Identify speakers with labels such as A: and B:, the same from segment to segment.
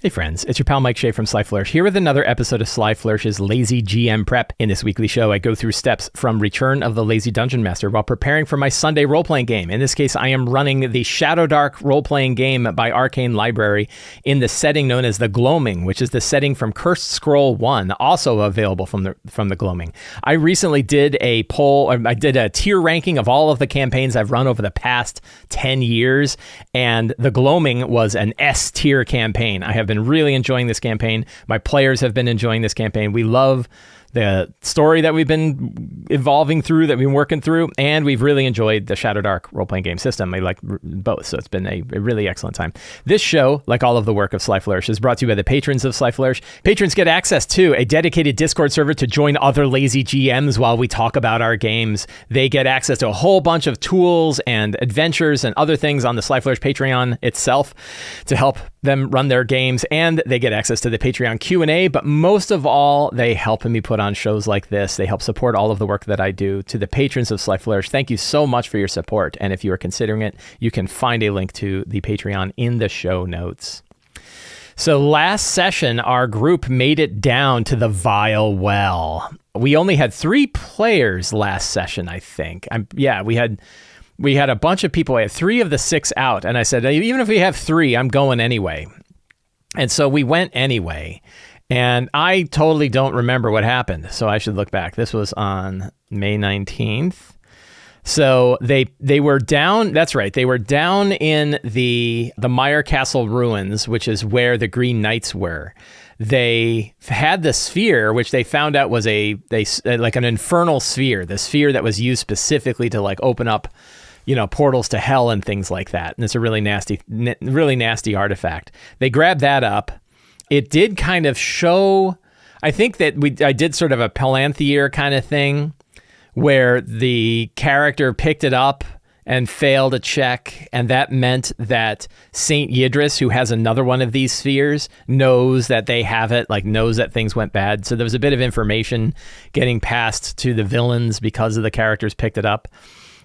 A: Hey friends, it's your pal Mike Shea from Sly Flourish, here with another episode of Sly Flourish's Lazy GM Prep. In this weekly show, I go through steps from Return of the Lazy Dungeon Master while preparing for my Sunday role-playing game. In this case, I am running the Shadowdark role-playing game by Arcane Library in the setting known as the Gloaming, which is the setting from Cursed Scroll 1, also available from the Gloaming. I recently did a poll, I did a tier ranking of all of the campaigns I've run over the past 10 years, and the Gloaming was an S-tier campaign. I have been really enjoying this campaign. My players have been enjoying this campaign. We love the story that we've been evolving through, that we've been working through, and we've really enjoyed the Shadowdark role-playing game system. I like both, so it's been a really excellent time. This show, like all of the work of Sly Flourish, is brought to you by the patrons of Sly Flourish. Patrons get access to a dedicated Discord server to join other lazy GMs while we talk about our games. They get access to a whole bunch of tools and adventures and other things on the Sly Flourish Patreon itself to help them run their games, and they get access to the Patreon Q&A, but most of all, they help me put on shows like this. They help support all of the work that I do. To the patrons of Sly Flourish, thank you so much for your support, and if you are considering it, you can find a link to the Patreon in the show notes. So last session, our group made it down to the Vile Well. We only had 3 players last session, I think. We had a bunch of people. I had 3 of the 6 out, and I said, even if we have 3, I'm going anyway. And so we went anyway, and I totally don't remember what happened, so I should look back. This was on May 19th. So they were down, that's right, they were down in the Mire Castle ruins, which is where the Green Knights were. They had the sphere, which they found out was like an infernal sphere, the sphere that was used specifically to like open up, portals to hell and things like that. And it's a really nasty artifact. They grabbed that up. It did kind of show, I think that I did sort of a Palantir kind of thing where the character picked it up and failed a check, and that meant that Saint Yidris, who has another one of these spheres, knows that they have it, like knows that things went bad. So there was a bit of information getting passed to the villains because of the characters picked it up.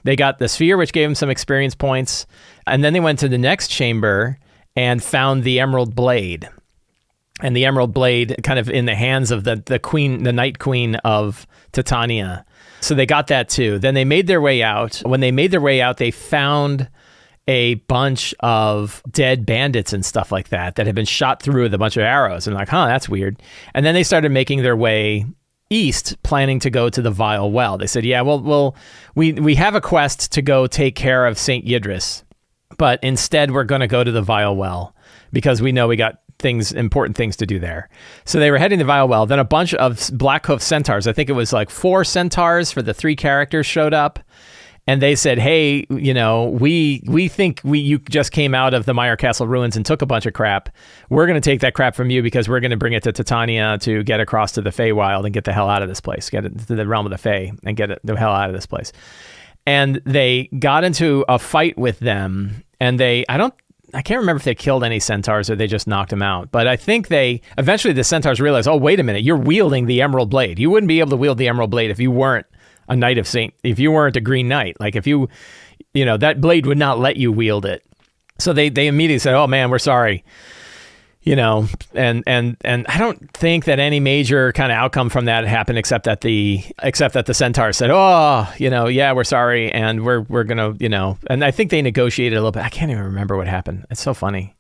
A: They got the sphere, which gave them some experience points, and then they went to the next chamber and found the Emerald Blade. And the Emerald Blade kind of in the hands of the queen, the Night Queen of Titania. So they got that too. Then they made their way out. When they made their way out, they found a bunch of dead bandits and stuff like that had been shot through with a bunch of arrows. And like, that's weird. And then they started making their way east, planning to go to the Vile Well. They said, yeah, well, we have a quest to go take care of Saint Yidris, but instead we're going to go to the Vile Well because we know we got important things to do there. So they were heading to the Vile Well. Then a bunch of Blackhoof centaurs, I think it was like 4 centaurs for the 3 characters, showed up. And they said, hey, we think you just came out of the Mire Castle ruins and took a bunch of crap. We're going to take that crap from you because we're going to bring it to Titania to get across to the Feywild and get the hell out of this place. Get it to the realm of the Fey and get the hell out of this place. And they got into a fight with them, and I can't remember if they killed any centaurs or they just knocked them out. But I think eventually the centaurs realized, oh, wait a minute, you're wielding the Emerald Blade. You wouldn't be able to wield the Emerald Blade if you weren't a Knight of if you weren't a Green Knight. Like if that blade would not let you wield it. So they immediately said, oh man, we're sorry. And I don't think that any major kind of outcome from that happened except that the centaur said, oh, yeah, we're sorry. And we're going to, and I think they negotiated a little bit. I can't even remember what happened. It's so funny.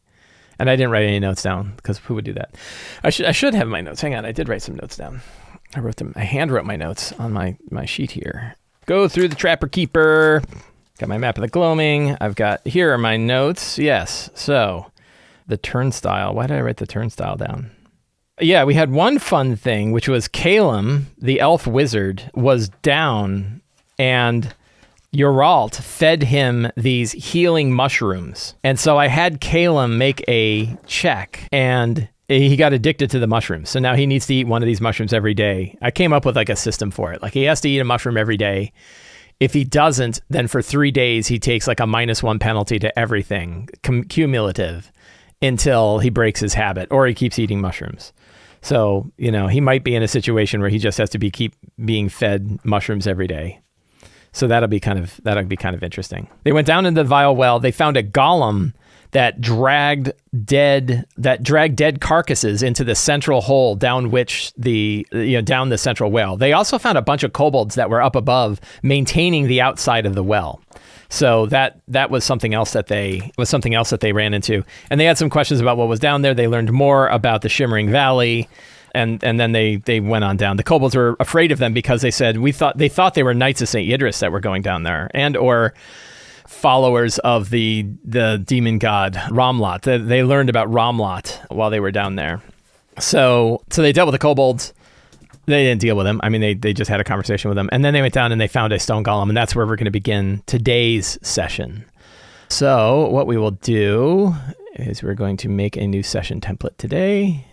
A: And I didn't write any notes down because who would do that? I should have my notes. Hang on. I did write some notes down. I handwrote my notes on my sheet here. Go through the Trapper Keeper. Got my map of the Gloaming. Here are my notes. Yes. So the turnstile. Why did I write the turnstile down? Yeah, we had one fun thing, which was Calum, the elf wizard, was down, and Uralt fed him these healing mushrooms. And so I had Calum make a check, and he got addicted to the mushrooms. So now he needs to eat one of these mushrooms every day. I came up with like a system for it. Like he has to eat a mushroom every day. If he doesn't, then for 3 days, he takes like a -1 penalty to everything, cumulative, until he breaks his habit or he keeps eating mushrooms. So, he might be in a situation where he just has to keep being fed mushrooms every day. So that'll be kind of interesting. They went down into the Vile Well. They found a golem that dragged dead carcasses into the central hole down down the central well. They also found a bunch of kobolds that were up above maintaining the outside of the well. So that was something else that they ran into. And they had some questions about what was down there. They learned more about the Shimmering Valley. And then they went on down. The kobolds were afraid of them because they said they thought they were knights of St. Yidris that were going down there, and or followers of the demon god Ramlot. They learned about Ramlot while they were down there. So they dealt with the kobolds. They didn't deal with them. I mean, they just had a conversation with them. And then they went down and they found a stone golem, and that's where we're going to begin today's session. So what we will do is we're going to make a new session template today.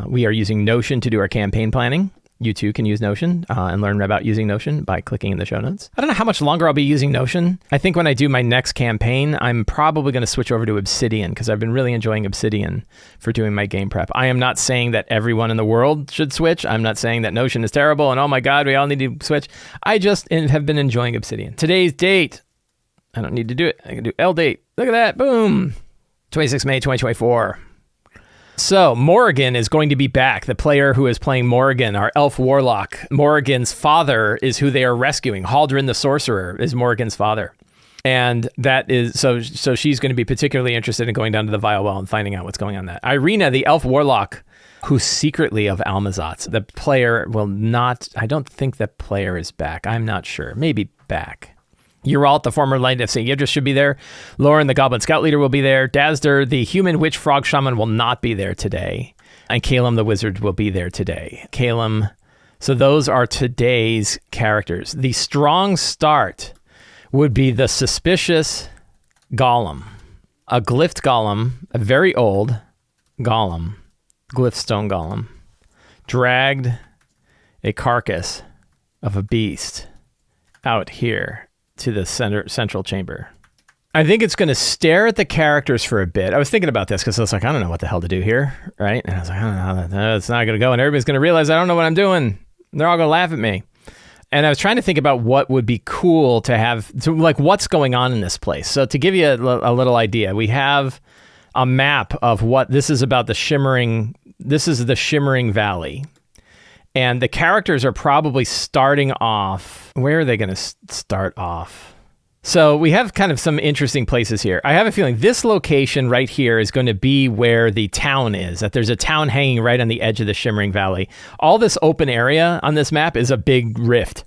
A: We are using Notion to do our campaign planning. You too can use Notion and learn about using Notion by clicking in the show notes. I don't know how much longer I'll be using Notion. I think when I do my next campaign, I'm probably going to switch over to Obsidian because I've been really enjoying Obsidian for doing my game prep. I am not saying that everyone in the world should switch. I'm not saying that Notion is terrible and oh my God, we all need to switch. I just have been enjoying Obsidian. Today's date. I don't need to do it. I can do L date. Look at that. Boom. 26 May 2024. So Morrigan is going to be back. The player who is playing Morrigan, our elf warlock. Morrigan's father is who they are rescuing. Haldrin the Sorcerer is Morrigan's father. And that is, so she's going to be particularly interested in going down to the Vile Well and finding out what's going on there. Irina, the elf warlock, who's secretly of Almazot's. The player will not, I don't think the player is back. I'm not sure. Maybe back. Uralt, the former Knight of St. Yidris, should be there. Lauren, the Goblin Scout Leader, will be there. Dazder, the Human Witch Frog Shaman, will not be there today. And Calum, the Wizard, will be there today. Calum. So those are today's characters. The strong start would be the Suspicious Golem. A glyphed golem, a very old golem, glyph stone golem, dragged a carcass of a beast out here to the central chamber. I think it's going to stare at the characters for a bit. I was thinking about this because I was like, I don't know what the hell to do here, right? And I was like, I don't know, it's not going to go, and everybody's going to realize I don't know what I'm doing. They're all going to laugh at me. And I was trying to think about what would be cool to have, like what's going on in this place. So to give you a little idea, we have a map of what this is about. This is the Shimmering Valley. And the characters are probably starting off. Where are they going to start off? So we have kind of some interesting places here. I have a feeling this location right here is going to be where the town is, that there's a town hanging right on the edge of the Shimmering Valley. All this open area on this map is a big rift.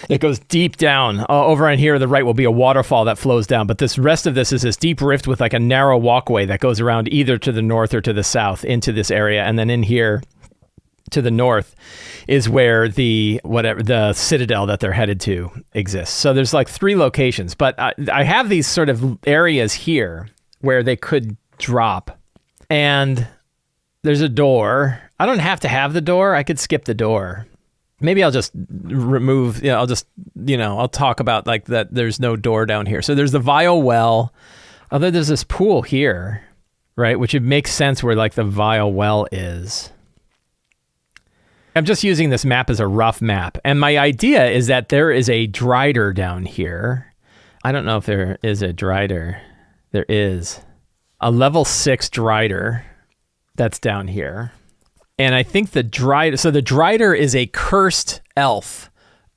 A: It goes deep down. Over on here, to the right, will be a waterfall that flows down. But this rest of this is this deep rift with like a narrow walkway that goes around either to the north or to the south into this area. And then in here to the north is where the citadel that they're headed to exists. So there's like 3 locations, but I have these sort of areas here where they could drop, and there's a door. I don't have to have the door. I could skip the door. Maybe I'll just remove, I'll talk about like that. There's no door down here. So there's the Vile Well. Although there's this pool here, right? Which it makes sense where like the Vile Well is. I'm just using this map as a rough map. And my idea is that there is a Drider down here. I don't know if there is a Drider. There is a level 6 Drider that's down here. And I think the Drider is a cursed elf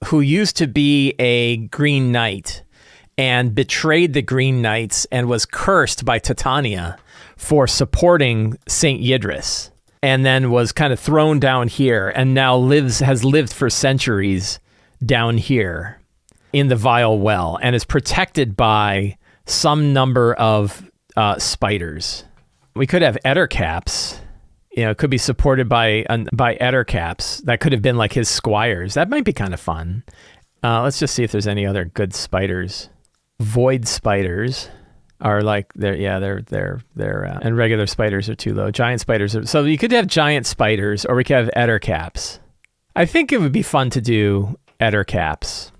A: who used to be a Green Knight and betrayed the Green Knights and was cursed by Titania for supporting St. Yidris. And then was kind of thrown down here and now has lived for centuries down here in the Vile Well and is protected by some number of spiders. We could have Ettercaps. It could be supported by Ettercaps. That could have been like his squires. That might be kind of fun. Let's just see if there's any other good spiders. Void spiders are like and regular spiders are too low. Giant spiders so you could have giant spiders, or we could have Ettercaps. I think it would be fun to do Ettercaps.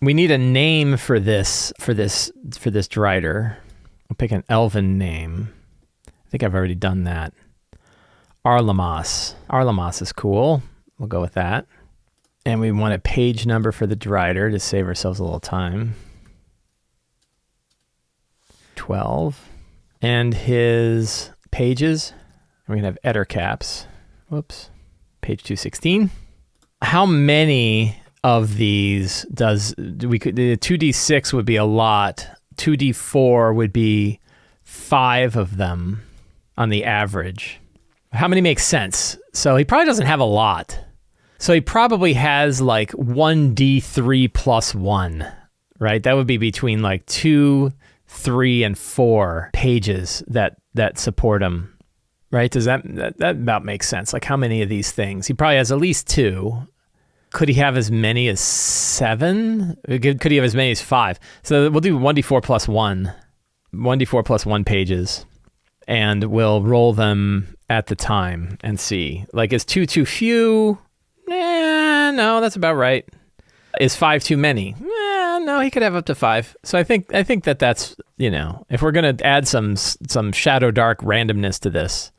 A: We need a name for this Drider. I'll pick an elven name. I think I've already done that. Arlamas. Arlamas is cool. We'll go with that. And we want a page number for the Drider to save ourselves a little time. 12. And his pages, we're going to have Etter caps. Whoops. Page 216. How many of these the 2d6 would be a lot. 2d4 would be 5 of them on the average. How many make sense? So he probably doesn't have a lot. So he probably has like 1d3 plus 1, right? That would be between like 2, 3, and 4 pages that support him, right? Does that about make sense? Like how many of these things? He probably has at least 2. Could he have as many as 7? Could he have as many as 5? So we'll do 1d4 plus 1. 1d4 plus 1 pages. And we'll roll them at the time and see. Like, is 2 too few? No, that's about right. Is 5 too many? No, he could have up to 5. So I think that's, if we're going to add some Shadowdark randomness to this,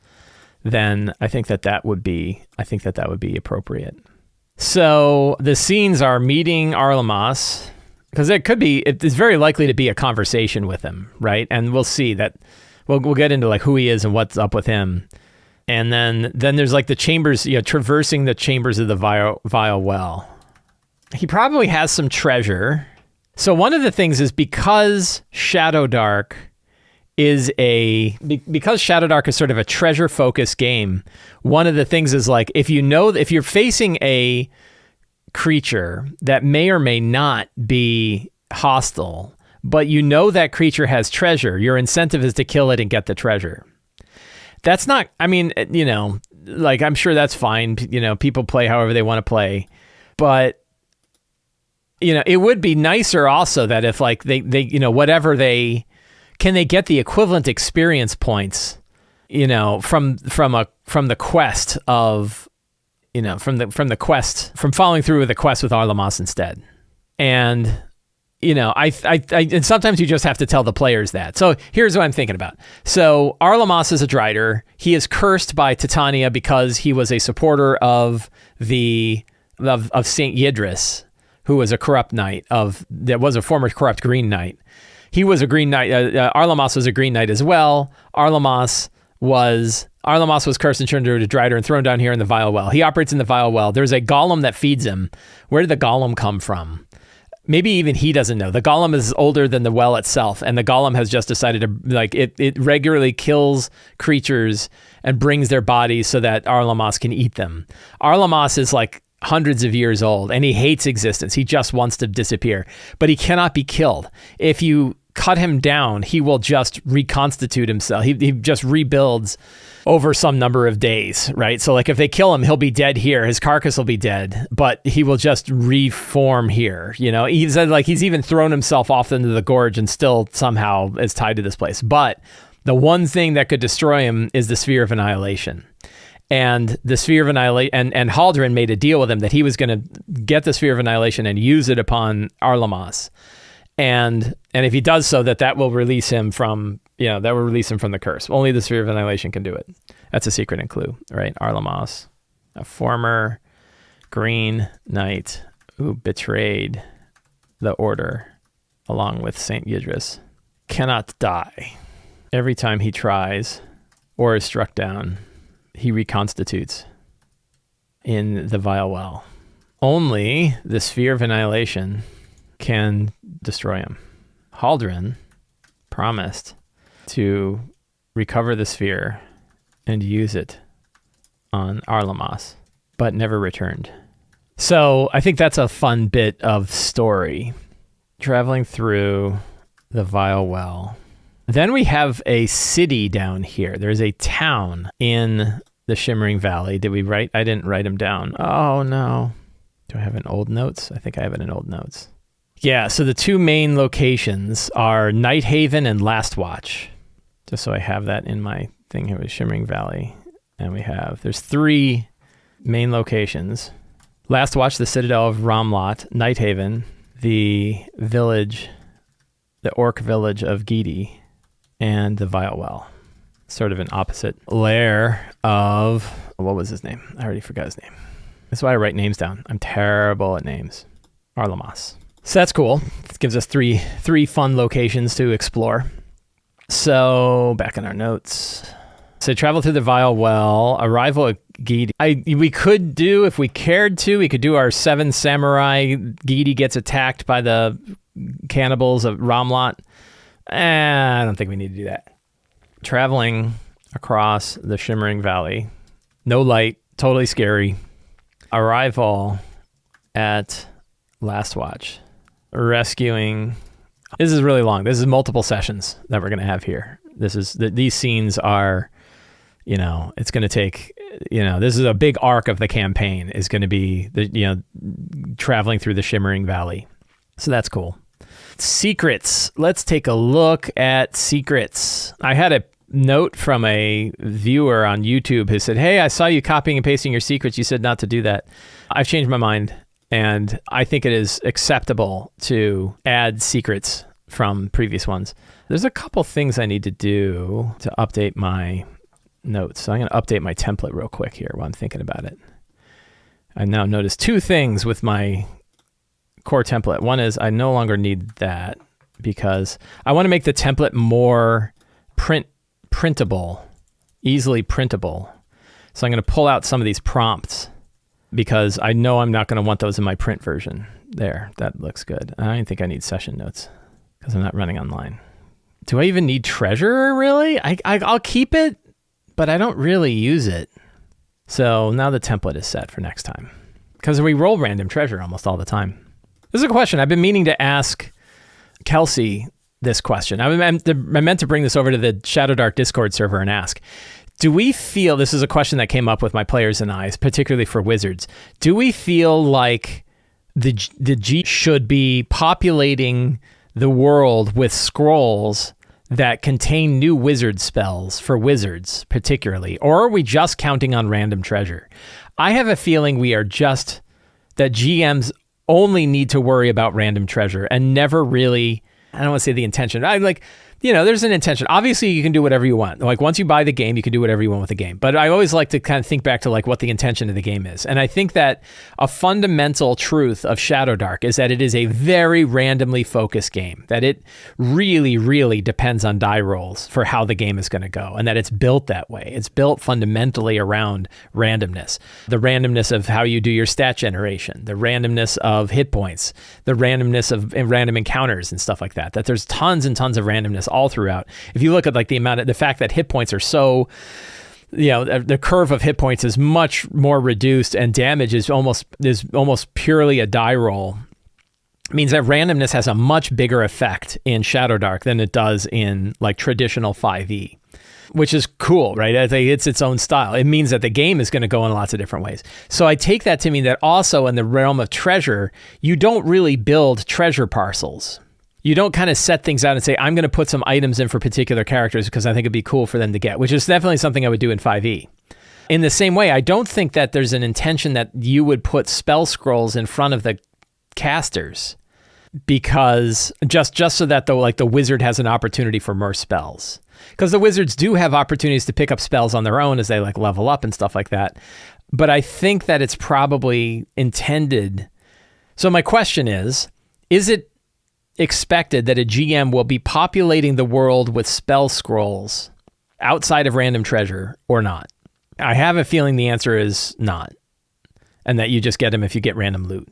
A: then I think that would be appropriate. So the scenes are meeting Arlamas, because it's very likely to be a conversation with him, right? And we'll see that we'll get into like who he is and what's up with him. And then there's like the chambers, traversing the chambers of the vile well. He probably has some treasure. So one of the things is because Shadowdark is sort of a treasure focused game, one of the things is like, if you're facing a creature that may or may not be hostile, but that creature has treasure, your incentive is to kill it and get the treasure. That's not, like, I'm sure that's fine. People play however they want to play, but it would be nicer also that if like they can they get the equivalent experience points, from the quest of, from following through with the quest with Arlamas instead. And, and sometimes you just have to tell the players that. So here's what I'm thinking about. So Arlamas is a Drider. He is cursed by Titania because he was a supporter of Saint Yidris, who was a corrupt knight that was a former corrupt Green Knight. He was a Green Knight. Arlamas was a Green Knight as well. Arlamas was cursed and turned into a Drider and thrown down here in the Vile Well. He operates in the Vile Well. There's a golem that feeds him. Where did the golem come from? Maybe even he doesn't know. The golem is older than the well itself, and the golem has just decided to, like, it regularly kills creatures and brings their bodies so that Arlamas can eat them. Arlamas is like hundreds of years old, and he hates existence. He just wants to disappear, but he cannot be killed. If you cut him down, he will just reconstitute himself. He just rebuilds over some number of days, right? So like if they kill him, he'll be dead here. His carcass will be dead, but he will just reform here. He said like he's even thrown himself off into the gorge and still somehow is tied to this place. But the one thing that could destroy him is the Sphere of Annihilation. And the Sphere of Annihilation, and Haldren made a deal with him that he was going to get the Sphere of Annihilation and use it upon Arlamas. And if he does so, that will release him from, the curse. Only the Sphere of Annihilation can do it. That's a secret and clue, right? Arlamas, a former Green Knight who betrayed the Order along with Saint Yidris, cannot die. Every time he tries or is struck down, he reconstitutes in the Vile Well. Only the Sphere of Annihilation can destroy him. Haldren promised to recover the sphere and use it on Arlamas, but never returned. So I think that's a fun bit of story. Traveling through the Vile Well. Then we have a city down here. There's a town in the Shimmering Valley. Did we write? I didn't write them down. Oh no. Do I have it in old notes? I think I have it in old notes. Yeah, so the two main locations are Night Haven and Last Watch. Just so I have that in my thing here with Shimmering Valley. And there's 3 main locations. Last Watch, the Citadel of Ramlot. Night Haven, the orc village of Gidi. And the Vile Well. Sort of an opposite layer of, what was his name? I already forgot his name. That's why I write names down. I'm terrible at names. Arlamas. So that's cool. It gives us three fun locations to explore. So back in our notes. So travel through the Vile Well, arrival at Gidi. We could do, if we cared to, we could do our 7 Samurai. Gidi gets attacked by the cannibals of Ramlot. I don't think we need to do that. Traveling across the Shimmering Valley. No light, totally scary. Arrival at Last Watch. Rescuing. This is really long. This is multiple sessions that we're going to have here. These scenes are, it's going to take, this is a big arc of the campaign is going to be traveling through the Shimmering Valley. So that's cool. Secrets. Let's take a look at secrets. I had a note from a viewer on YouTube who said, "Hey, I saw you copying and pasting your secrets. You said not to do that." I've changed my mind, and I think it is acceptable to add secrets from previous ones. There's a couple things I need to do to update my notes. So I'm going to update my template real quick here while I'm thinking about it. I now notice 2 things with my core template. One is I no longer need that because I want to make the template more printable, easily printable. So I'm going to pull out some of these prompts because I know I'm not going to want those in my print version. There, that looks good. I don't think I need session notes because I'm not running online. Do I even need treasure, really? I'll keep it, but I don't really use it. So now the template is set for next time because we roll random treasure almost all the time. This is a question I've been meaning to ask Kelsey this question. I meant to bring this over to the Shadowdark Discord server and ask, do we feel, this is a question that came up with my players and I, particularly for wizards, do we feel like the G should be populating the world with scrolls that contain new wizard spells for wizards particularly, or are we just counting on random treasure? I have a feeling that GMs only need to worry about random treasure and never really, I don't want to say the intention. There's an intention. Obviously, you can do whatever you want. Like once you buy the game, you can do whatever you want with the game. But I always like to kind of think back to like what the intention of the game is. And I think that a fundamental truth of Shadowdark is that it is a very randomly focused game. That it really, really depends on die rolls for how the game is going to go. And that it's built that way. It's built fundamentally around randomness. The randomness of how you do your stat generation. The randomness of hit points. The randomness of random encounters and stuff like that. That there's tons and tons of randomness all throughout. If you look at like the fact that hit points are so, the curve of hit points is much more reduced and damage is almost purely a die roll, means that randomness has a much bigger effect in Shadowdark than it does in like traditional 5e, which is cool, right? It's its own style. It means that the game is going to go in lots of different ways. So I take that to mean that also in the realm of treasure, you don't really build treasure parcels. You don't kind of set things out and say, I'm going to put some items in for particular characters because I think it'd be cool for them to get, which is definitely something I would do in 5e. In the same way, I don't think that there's an intention that you would put spell scrolls in front of the casters because just so that the wizard has an opportunity for more spells. Because the wizards do have opportunities to pick up spells on their own as they like level up and stuff like that. But I think that it's probably intended. So my question is it expected that a GM will be populating the world with spell scrolls outside of random treasure or not? I have a feeling the answer is not, and that you just get them if you get random loot.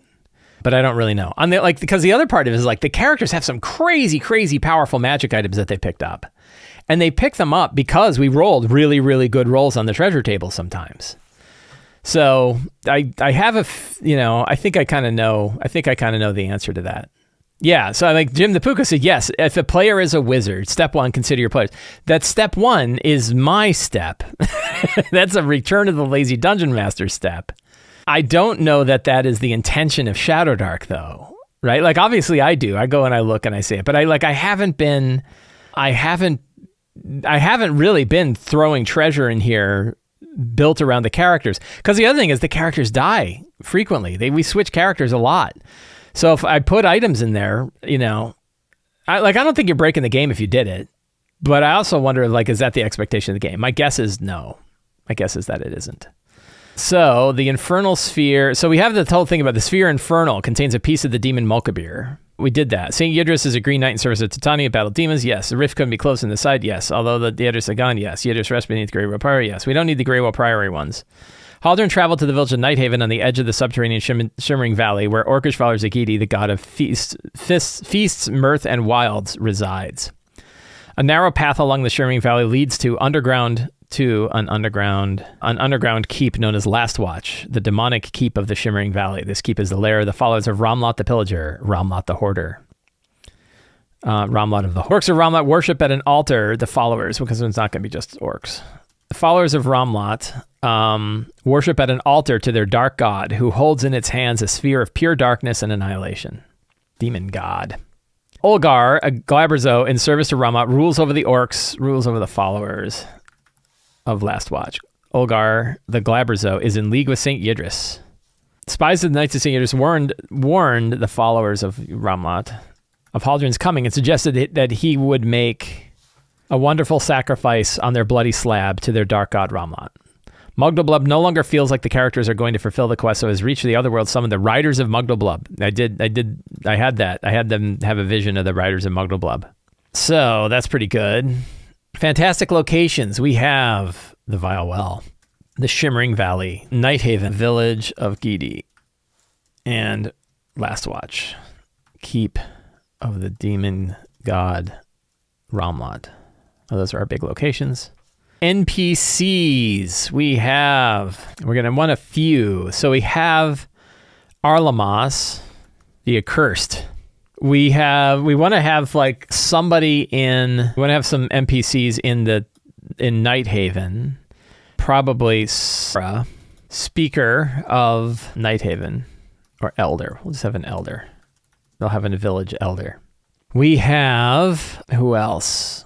A: But I don't really know. Because the other part of it is like the characters have some crazy, crazy powerful magic items that they picked up, and they pick them up because we rolled really, really good rolls on the treasure table sometimes. So I have I think I kind of know the answer to that. Yeah, so like Jim the Puka said, yes, if a player is a wizard, step 1, consider your players. That step 1 is my step. That's a Return of the Lazy Dungeon Master step. I don't know that is the intention of Shadowdark, though, right? Like, obviously I do. I go and I look and I say it, but I haven't really been throwing treasure in here built around the characters. Because the other thing is the characters die frequently. We switch characters a lot. So if I put items in there, I don't think you're breaking the game if you did it. But I also wonder, is that the expectation of the game? My guess is no. My guess is that it isn't. So the Infernal Sphere. So we have the whole thing about the Sphere Infernal contains a piece of the Demon Mulkabir, We did that. St. Yidris is a green knight in service of Titania, battle demons. Yes. The rift couldn't be close in the side. Yes. Although the Yidris are gone. Yes. Yidris rest beneath Greywell Priory. Yes. We don't need the Greywell Priory ones. Haldern traveled to the village of Nighthaven on the edge of the subterranean shimmering valley, where orcish follower Zagidi, the god of feasts, mirth, and wilds, resides. A narrow path along the shimmering valley leads to an underground keep known as Last Watch, the demonic keep of the shimmering valley. This keep is the lair of the followers of Ramlot the Pillager, Ramlot the Hoarder. Ramlot of the Orcs of Ramlot worship at an altar the followers, because it's not going to be just orcs. The followers of Ramlot worship at an altar to their dark god, who holds in its hands a sphere of pure darkness and annihilation. Demon god. Olgar, a Glaberzo in service to Ramlot, rules over the orcs, rules over the followers of Last Watch. Olgar, the Glaberzo, is in league with St. Yidris. Spies of the Knights of St. Yidris warned the followers of Ramlot of Haldren's coming and suggested that he would make a wonderful sacrifice on their bloody slab to their dark god Ramlot. Mugdalblub no longer feels like the characters are going to fulfill the quest, so has reached the other world summoned the Riders of Mugdalblub. I had that. I had them have a vision of the Riders of Mugdalblub. So that's pretty good. Fantastic locations. We have the Vile Well, the Shimmering Valley, Nighthaven, Village of Gidi, and Last Watch, Keep of the Demon God Ramlot. Oh, those are our big locations. NPCs. We're going to want a few. So we have Arlamas, the Accursed. We want to have like somebody we want to have some NPCs in Nighthaven. Probably Sarah, Speaker of Nighthaven, or Elder. We'll just have an Elder. They'll have a village Elder. We have, who else?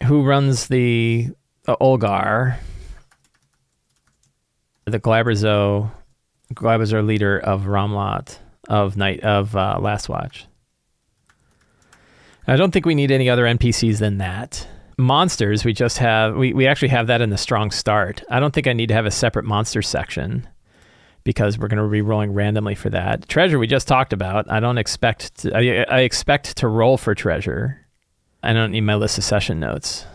A: Who runs the Olgar, the Glaberzo leader of Ramlot of Last Watch. I don't think we need any other NPCs than that. Monsters, we actually have that in the strong start. I don't think I need to have a separate monster section because we're going to be rolling randomly for that. Treasure we just talked about. I expect to roll for treasure. I don't need my list of session notes.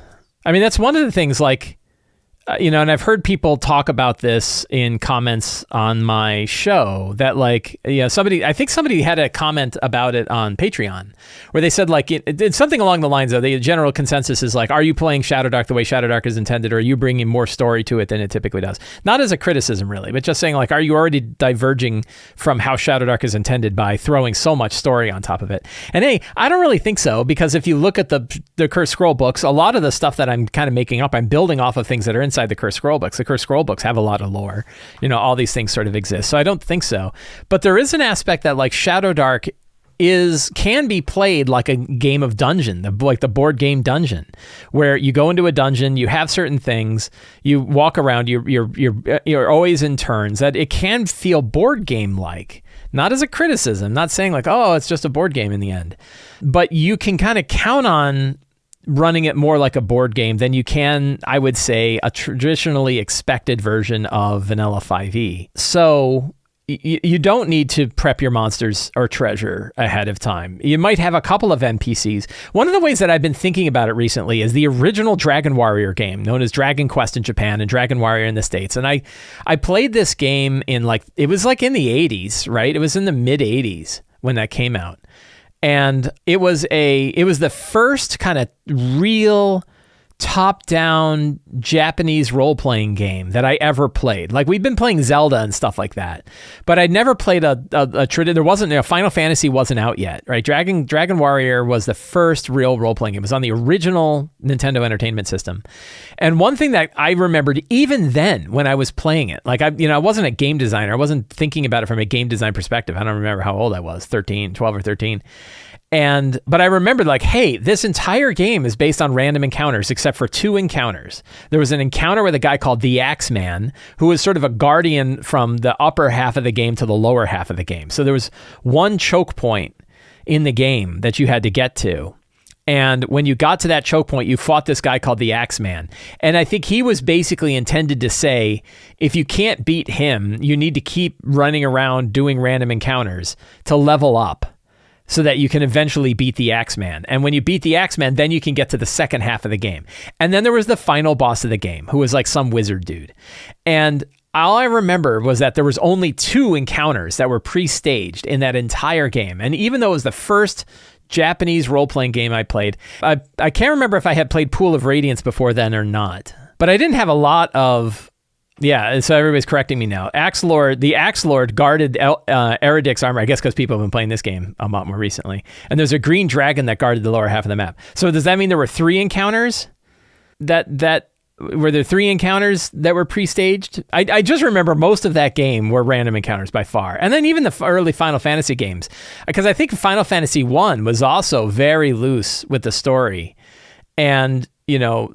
A: I mean, that's one of the things, like, and I've heard people talk about this in comments on my show that, like, I think somebody had a comment about it on Patreon where they said, like, it's something along the lines of the general consensus is like, are you playing Shadowdark the way Shadowdark is intended, or are you bringing more story to it than it typically does? Not as a criticism, really, but just saying, like, are you already diverging from how Shadowdark is intended by throwing so much story on top of it? And hey, I don't really think so, because if you look at the Cursed Scroll books, a lot of the stuff that I'm kind of making up, I'm building off of things that are inside the Cursed Scroll books. The Cursed Scroll books have a lot of lore. All these things sort of exist. So I don't think so. But there is an aspect that, like, Shadowdark can be played like a game of dungeon, like the board game dungeon, where you go into a dungeon, you have certain things, you walk around, you're always in turns. That it can feel board game like. Not as a criticism, not saying like, oh, it's just a board game in the end, but you can kind of count on running it more like a board game than you can, I would say, a traditionally expected version of vanilla 5e. So you don't need to prep your monsters or treasure ahead of time. You might have a couple of NPCs. One of the ways that I've been thinking about it recently is the original Dragon Warrior game, known as Dragon Quest in Japan and Dragon Warrior in the States. And I played this game it was like in the 80s, right? It was in the mid 80s when that came out. And it was the first kind of real top-down Japanese role-playing game that I ever played. Like, we've been playing Zelda and stuff like that, but I'd never played there wasn't, Final Fantasy wasn't out yet, right? Dragon Warrior was the first real role-playing game. It was on the original Nintendo Entertainment System. And one thing that I remembered even then when I was playing it, like, I wasn't a game designer. I wasn't thinking about it from a game design perspective. I don't remember how old I was, 12 or 13. But I remembered, like, hey, this entire game is based on random encounters, except for 2 encounters. There was an encounter with a guy called the Axeman, who was sort of a guardian from the upper half of the game to the lower half of the game. So there was one choke point in the game that you had to get to. And when you got to that choke point, you fought this guy called the Axeman. And I think he was basically intended to say, if you can't beat him, you need to keep running around doing random encounters to level up. so that you can eventually beat the Axeman. And when you beat the Axeman, then you can get to the second half of the game. And then there was the final boss of the game, who was like some wizard dude. And all I remember was that there was only 2 encounters that were pre-staged in that entire game. And even though it was the first Japanese role-playing game I played, I can't remember if I had played Pool of Radiance before then or not. But I didn't have a lot of... Yeah, so everybody's correcting me now. The Axe Lord guarded Eridic's armor, I guess because people have been playing this game a lot more recently. And there's a green dragon that guarded the lower half of the map. So does that mean there were 3 encounters? Were there 3 encounters that were pre-staged? I just remember most of that game were random encounters by far. And then even the early Final Fantasy games. Because I think Final Fantasy 1 was also very loose with the story. And...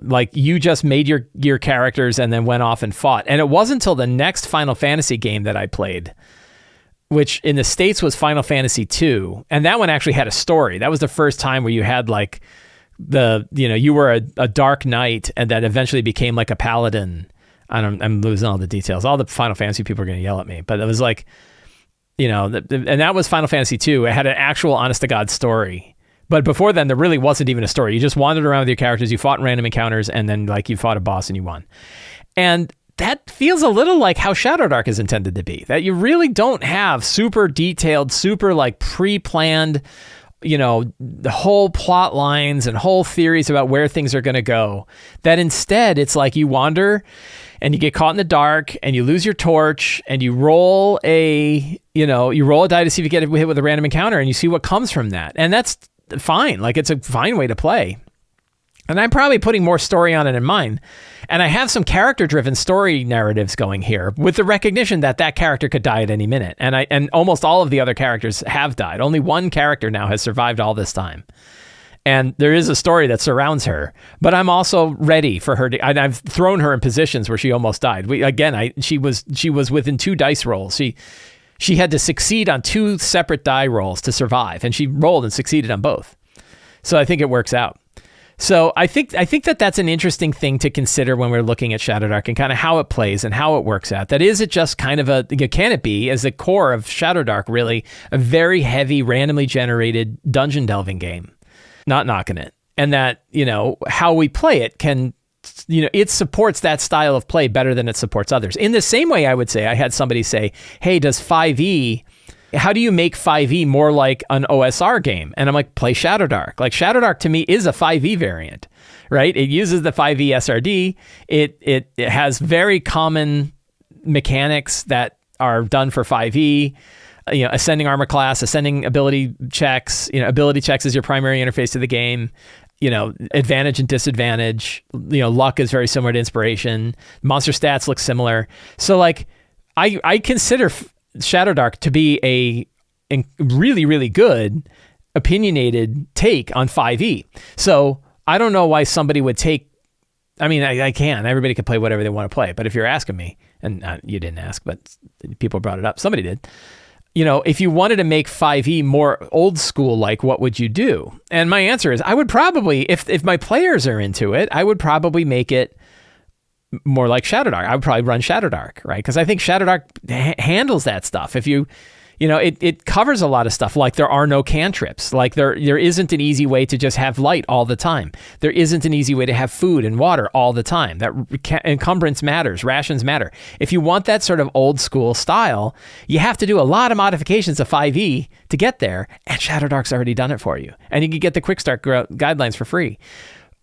A: like you just made your characters and then went off and fought. And it wasn't until the next Final Fantasy game that I played, which in the States was Final Fantasy 2. And that one actually had a story. That was the first time where you had like you were a dark knight and that eventually became like a paladin. I'm losing all the details. All the Final Fantasy people are going to yell at me, but it was like, and that was Final Fantasy 2. It had an actual honest to God story. But before then, there really wasn't even a story. You just wandered around with your characters, you fought in random encounters, and then like you fought a boss and you won. And that feels a little like how Shadowdark is intended to be. That you really don't have super detailed, super like pre-planned, the whole plot lines and whole theories about where things are going to go. That instead, it's like you wander and you get caught in the dark and you lose your torch and you roll a die to see if you get hit with a random encounter and you see what comes from that. And that's fine. Like, it's a fine way to play. And I'm probably putting more story on it in mine. And I have some character-driven story narratives going here with the recognition that that character could die at any minute. And almost all of the other characters have died. Only one character now has survived all this time. And there is a story that surrounds her. But I'm also ready for her to... I've thrown her in positions where she almost died. She was within 2 dice rolls. She had to succeed on 2 separate die rolls to survive, and she rolled and succeeded on both. So I think it works out. So I think that that's an interesting thing to consider when we're looking at Shadowdark and kind of how it plays and how it works out. That is it just kind of can it be, as the core of Shadowdark, really a very heavy, randomly generated dungeon delving game? Not knocking it. And that, how we play it can... it supports that style of play better than it supports others. In the same way, I would say, I had somebody say, hey, how do you make 5e more like an OSR game? And I'm like, play Shadowdark. Like, Shadowdark to me is a 5e variant, right? It uses the 5e SRD. It has very common mechanics that are done for 5e. Ascending armor class, ascending ability checks. Ability checks is your primary interface to the game. Advantage and disadvantage, luck is very similar to inspiration. Monster stats look similar. So like, I consider Shadowdark to be a really, really good opinionated take on 5e. So I don't know why somebody would take, I can, everybody can play whatever they want to play. But if you're asking me, and you didn't ask, but people brought it up, somebody did. If you wanted to make 5e more old school, like, what would you do? And my answer is, I would probably, if my players are into it, I would probably make it more like Shadowdark. I would probably run Shadowdark, right? Because I think Shadowdark handles that stuff. If it covers a lot of stuff, like there are no cantrips. Like there isn't an easy way to just have light all the time. There isn't an easy way to have food and water all the time. That encumbrance matters, rations matter. If you want that sort of old school style, you have to do a lot of modifications of 5e to get there, and Shadowdark's already done it for you. And you can get the quick start guidelines for free.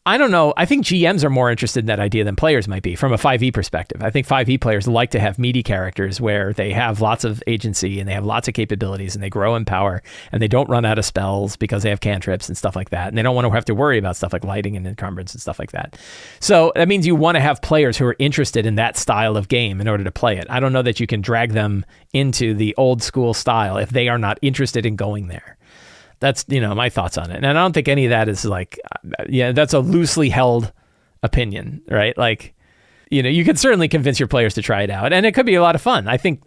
A: I don't know. I think GMs are more interested in that idea than players might be from a 5e perspective. I think 5e players like to have meaty characters where they have lots of agency and they have lots of capabilities and they grow in power and they don't run out of spells because they have cantrips and stuff like that. And they don't want to have to worry about stuff like lighting and encumbrance and stuff like that. So that means you want to have players who are interested in that style of game in order to play it. I don't know that you can drag them into the old school style if they are not interested in going there. That's, my thoughts on it. And I don't think any of that is like, that's a loosely held opinion, right? Like, you can certainly convince your players to try it out, and it could be a lot of fun. I think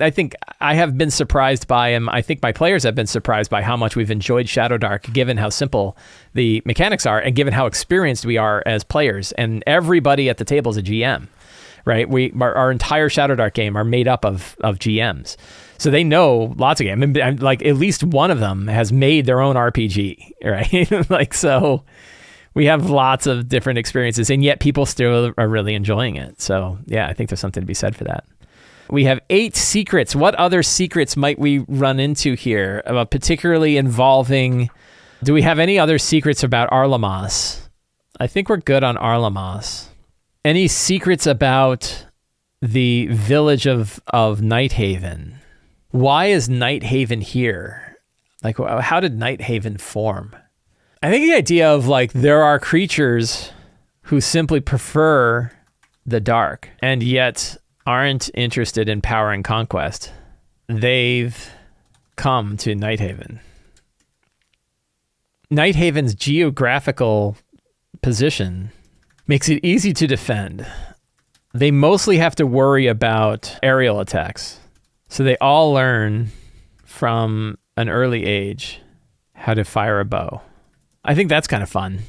A: I have been surprised by, and I think my players have been surprised by how much we've enjoyed Shadowdark, given how simple the mechanics are and given how experienced we are as players. And everybody at the table is a GM, right? Our entire Shadowdark game are made up of GMs. So they know lots of games. I mean, like at least one of them has made their own RPG, right? Like, so we have lots of different experiences, and yet people still are really enjoying it. So yeah, I think there's something to be said for that. We have 8 secrets. What other secrets might we run into here, particularly involving... Do we have any other secrets about Arlamas? I think we're good on Arlamas. Any secrets about the village of Nighthaven? Why is Nighthaven here? Like, how did Nighthaven form? I think the idea of like there are creatures who simply prefer the dark and yet aren't interested in power and conquest. They've come to Nighthaven. Nighthaven's geographical position makes it easy to defend. They mostly have to worry about aerial attacks. So they all learn from an early age how to fire a bow. I think that's kind of fun.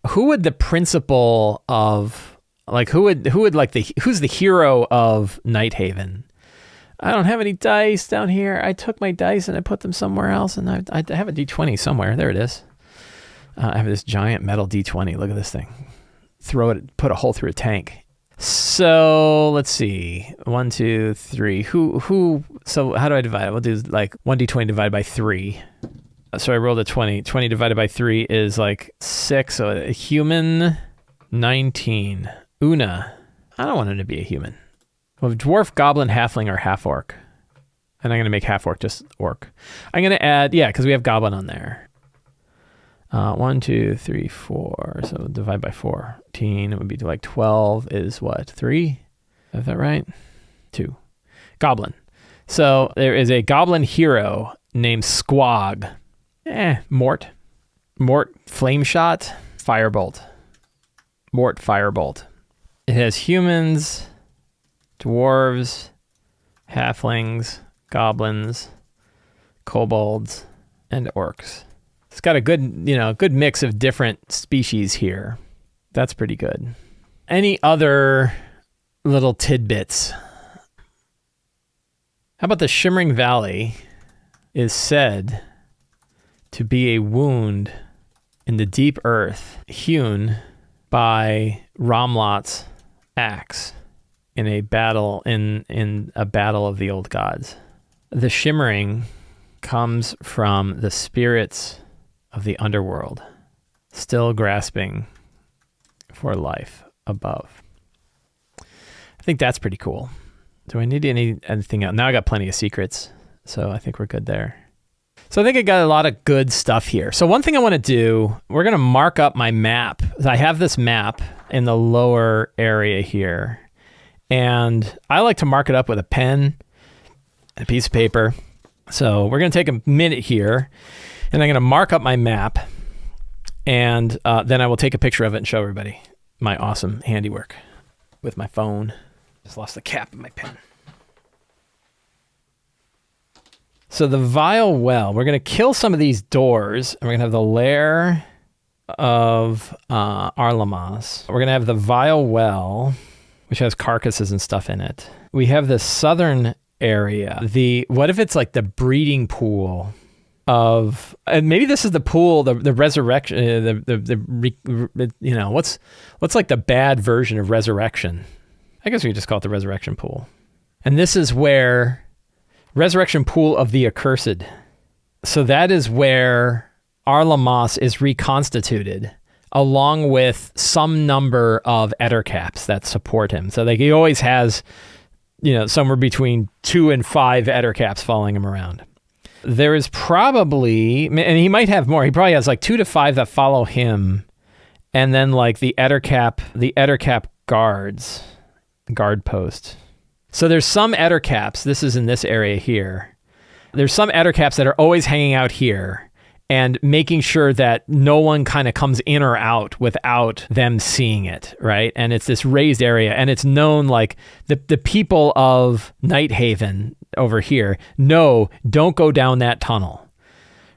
A: Who would the principal of, like, who's the hero of Nighthaven? I don't have any dice down here. I took my dice and I put them somewhere else, and I have a D20 somewhere. There it is. I have this giant metal D20. Look at this thing. Throw it, put a hole through a tank. So let's see. 1, 2, 3. So how do I divide it? We'll do like 1d20 divided by 3. So I rolled a 20. 20 divided by 3 is like 6. So a human, 19. Una. I don't want him to be a human. Well, dwarf, goblin, halfling, or half orc. And I'm going to make half orc just orc. I'm going to add, yeah, because we have goblin on there. 1, 2, 3, 4. So divide by 14. It would be like 12 is what? 3? Is that right? 2. Goblin. So there is a goblin hero named Squog. Mort. Mort, flame shot, firebolt. Mort, firebolt. It has humans, dwarves, halflings, goblins, kobolds, and orcs. It's got a good mix of different species here. That's pretty good. Any other little tidbits? How about the Shimmering Valley is said to be a wound in the deep earth hewn by Ramlot's axe in a battle in a battle of the old gods. The shimmering comes from the spirits of the underworld, still grasping for life above. I think that's pretty cool. Do I need anything else? Now I got plenty of secrets, so I think we're good there. So I think I got a lot of good stuff here. So one thing I want to do, we're going to mark up my map. I have this map in the lower area here, and I like to mark it up with a pen and a piece of paper. So we're going to take a minute here, and I'm going to mark up my map, and then I will take a picture of it and show everybody my awesome handiwork with my phone. Just lost the cap of my pen. So the Vile Well, we're going to kill some of these doors, and we're going to have the lair of Arlamas. We're going to have the Vile Well, which has carcasses and stuff in it. We have the southern area. What if it's like the breeding pool of, and maybe this is the pool, the resurrection, what's like the bad version of resurrection? I guess we could just call it the resurrection pool. And this is where resurrection pool of the accursed. So that is where Arlamas is reconstituted, along with some number of ettercaps that support him. So like he always has, somewhere between 2 and 5 ettercaps following him around. There is probably, and he might have more, he probably has like 2 to 5 that follow him, and then like the ettercap guard post. So there's some ettercaps, this is in this area here. There's some ettercaps that are always hanging out here and making sure that no one kind of comes in or out without them seeing it, right? And it's this raised area, and it's known like the people of Nighthaven over here, no, don't go down that tunnel,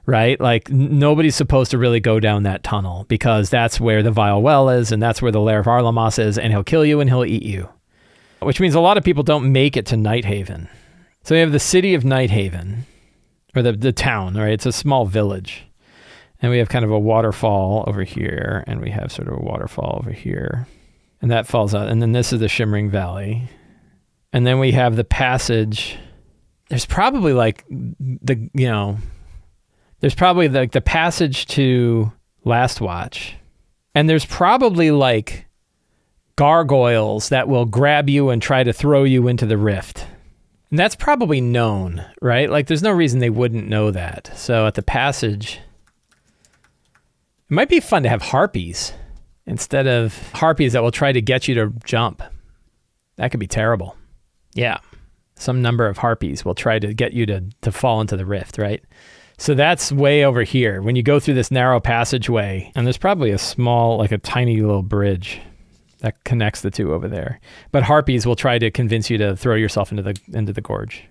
A: right? Like nobody's supposed to really go down that tunnel because that's where the Vile Well is, and that's where the lair of Arlamas is, and he'll kill you and he'll eat you. which means a lot of people don't make it to Nighthaven. So we have the city of Nighthaven, or the town, right? It's a small village. And we have kind of a waterfall over here, and we have sort of a waterfall over here. And that falls out. And then this is the Shimmering Valley. And then we have the passage. There's probably like there's probably like the passage to Last Watch. And there's probably like gargoyles that will grab you and try to throw you into the rift. And that's probably known, right? Like there's no reason they wouldn't know that. So at the passage, it might be fun to have harpies instead of harpies that will try to get you to jump. That could be terrible. Yeah. Some number of harpies will try to get you to fall into the rift, right? So that's way over here. When you go through this narrow passageway, and there's probably a small, like a tiny little bridge that connects the two over there. But harpies will try to convince you to throw yourself into the gorge.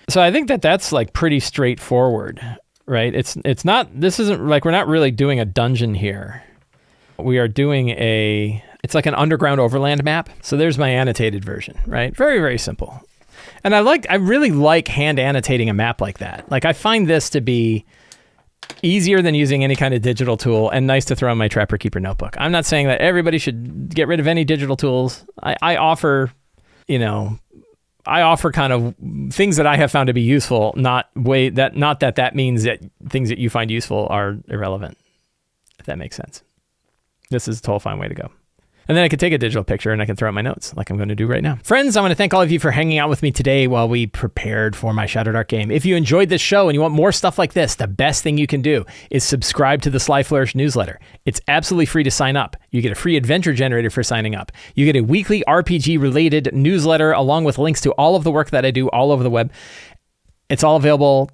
A: So I think that's like pretty straightforward, right? It's not, this isn't like, we're not really doing a dungeon here. We are doing it's like an underground overland map. So there's my annotated version, right? Very, very simple. And I really like hand annotating a map like that. Like I find this to be easier than using any kind of digital tool and nice to throw in my Trapper Keeper notebook. I'm not saying that everybody should get rid of any digital tools. I offer kind of things that I have found to be useful, not that means that things that you find useful are irrelevant, if that makes sense. This is a total fine way to go. And then I could take a digital picture and I can throw out my notes like I'm going to do right now. Friends, I want to thank all of you for hanging out with me today while we prepared for my Shadowdark game. If you enjoyed this show and you want more stuff like this, the best thing you can do is subscribe to the Sly Flourish newsletter. It's absolutely free to sign up. You get a free adventure generator for signing up. You get a weekly RPG-related newsletter along with links to all of the work that I do all over the web. It's all available.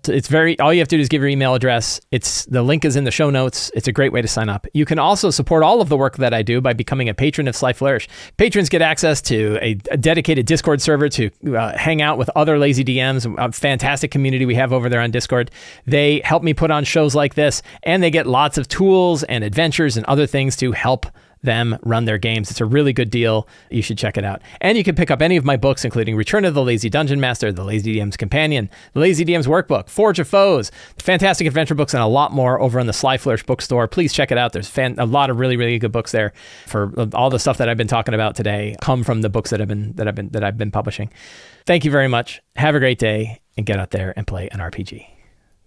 A: All you have to do is give your email address. The link is in the show notes. It's a great way to sign up. You can also support all of the work that I do by becoming a patron of Sly Flourish. Patrons get access to a dedicated Discord server to hang out with other lazy DMs, a fantastic community we have over there on Discord. They help me put on shows like this, and they get lots of tools and adventures and other things to help them run their games. It's a really good deal. You should check it out. And you can pick up any of my books, including Return of the Lazy Dungeon Master, The Lazy DM's Companion, The Lazy DM's Workbook, Forge of Foes, Fantastic Adventure Books, and a lot more over on the Sly Flourish bookstore. Please check it out. There's a lot of really, really good books there. For all the stuff that I've been talking about today come from the books that I've been publishing. Thank you very much. Have a great day, and get out there and play an RPG.